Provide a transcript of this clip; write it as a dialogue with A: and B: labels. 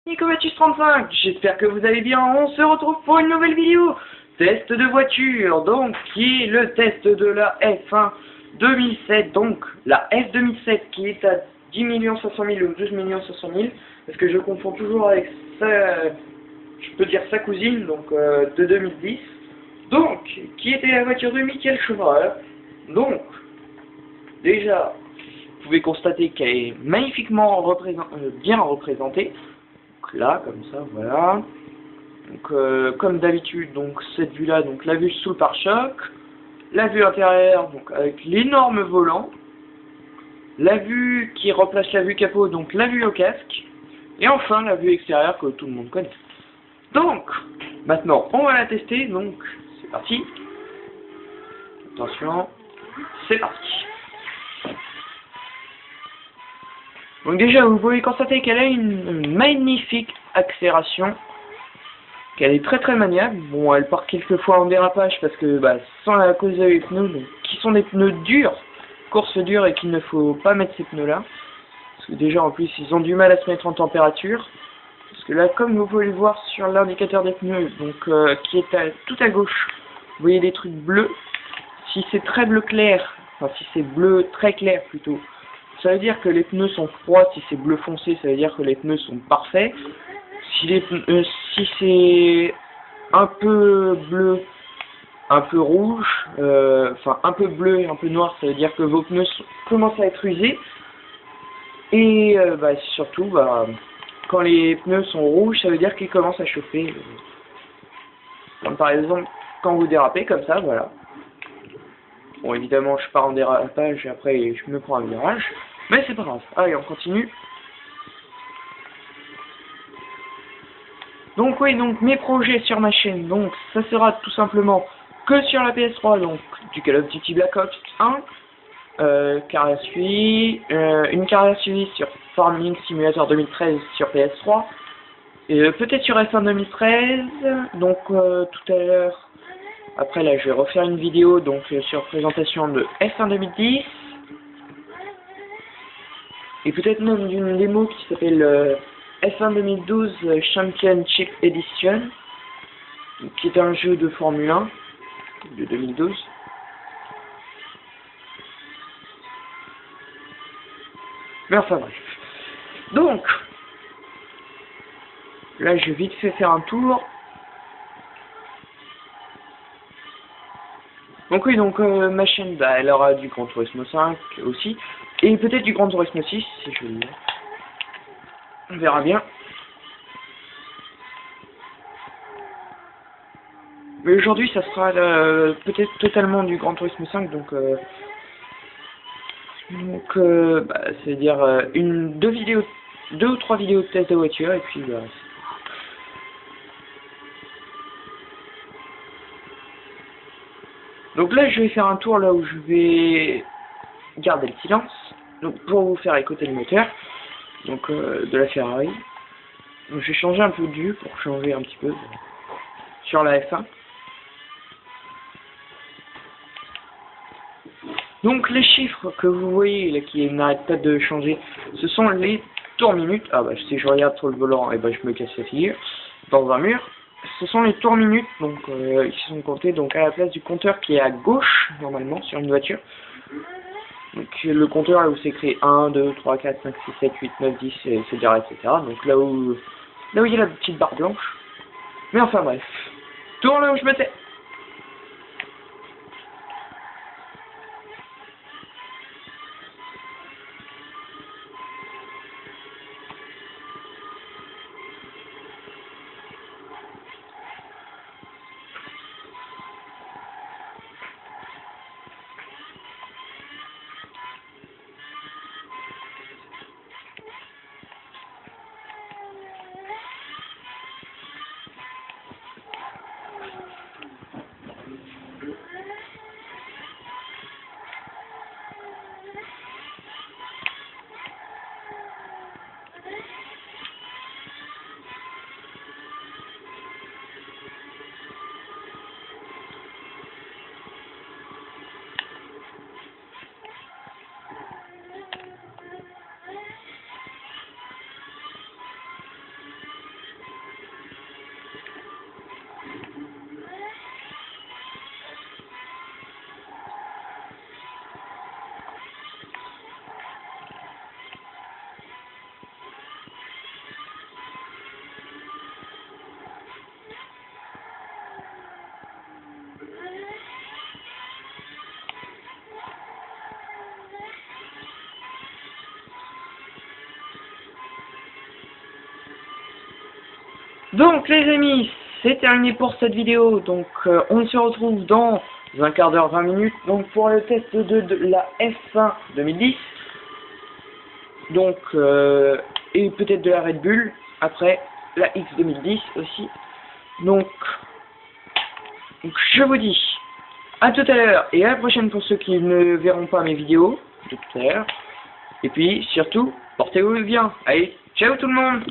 A: Nicomatus35, j'espère que vous allez bien. On se retrouve pour une nouvelle vidéo test de voiture, donc qui est le test de la F1 2007, donc la F 2007 qui est à 10 500 000 ou 12 500 000, parce que je confonds toujours avec je peux dire sa cousine, donc de 2010, donc qui était la voiture de Michael Schumacher. Donc déjà, vous pouvez constater qu'elle est magnifiquement bien représentée. Donc là, comme ça, voilà. Donc, comme d'habitude, donc cette vue-là, donc la vue sous le pare-choc, la vue intérieure, donc avec l'énorme volant, la vue qui remplace la vue capot, donc la vue au casque, et enfin la vue extérieure que tout le monde connaît. Donc, maintenant, on va la tester. Donc, c'est parti. Attention, c'est parti. Donc déjà, vous pouvez constater qu'elle a une magnifique accélération, qu'elle est très maniable. Bon, elle part quelquefois en dérapage parce que, sans la cause des pneus, donc, qui sont des pneus durs, course dure, et qu'il ne faut pas mettre ces pneus-là. Parce que déjà, en plus, ils ont du mal à se mettre en température. Parce que là, comme vous pouvez le voir sur l'indicateur des pneus, donc qui est tout à gauche, vous voyez des trucs bleus. Si c'est très bleu clair, enfin si c'est bleu très clair plutôt, ça veut dire que les pneus sont froids. Si c'est bleu foncé, ça veut dire que les pneus sont parfaits. Si c'est un peu bleu, un peu rouge, enfin un peu bleu et un peu noir, ça veut dire que vos pneus commencent à être usés. Et surtout, quand les pneus sont rouges, ça veut dire qu'ils commencent à chauffer. Comme par exemple, quand vous dérapez comme ça, voilà. Bon, évidemment, je pars en dérapage et après je me prends un virage. Mais c'est pas grave. Allez, on continue. Donc oui, donc mes projets sur ma chaîne, donc ça sera tout simplement que sur la PS3, donc du Call of Duty Black Ops 1, une carrière suivie sur Farming Simulator 2013 sur PS3, et peut-être sur F1 2013, donc tout à l'heure. Après là, je vais refaire une vidéo donc sur présentation de F1 2010. Et peut-être même d'une démo qui s'appelle F1 2012 Championship Edition, qui est un jeu de Formule 1 de 2012. Mais enfin bref. Donc, là je vais vite fait faire un tour. Donc oui, donc ma chaîne, elle aura du Gran Turismo 5 aussi, et peut-être du Gran Turismo 6, si je veux. On verra bien. Mais aujourd'hui, ça sera peut-être totalement du Gran Turismo 5, c'est-à-dire deux ou trois vidéos de test de voiture, et puis donc là, je vais faire un tour là où je vais garder le silence, donc pour vous faire écouter le moteur, donc de la Ferrari. Donc, je vais changer un peu de vue pour changer un petit peu sur la F1. Donc les chiffres que vous voyez là qui n'arrêtent pas de changer, ce sont les tours minutes. Si je regarde sur le volant, et je me casse la figure dans un mur. Ce sont les tours minutes, donc ils sont comptés donc à la place du compteur qui est à gauche normalement sur une voiture. Donc le compteur là où c'est écrit 1, 2, 3, 4, 5, 6, 7, 8, 9, 10, etc. Donc là où il y a la petite barre blanche. Mais enfin bref. Tour là où je me tais. Donc les amis, c'est terminé pour cette vidéo. Donc on se retrouve dans un quart d'heure, 20 minutes. Donc pour le test de la F1 2010. Donc et peut-être de la Red Bull après la X 2010 aussi. Donc je vous dis à tout à l'heure et à la prochaine pour ceux qui ne verront pas mes vidéos de tout à l'heure. Et puis surtout, portez-vous bien. Allez, ciao tout le monde!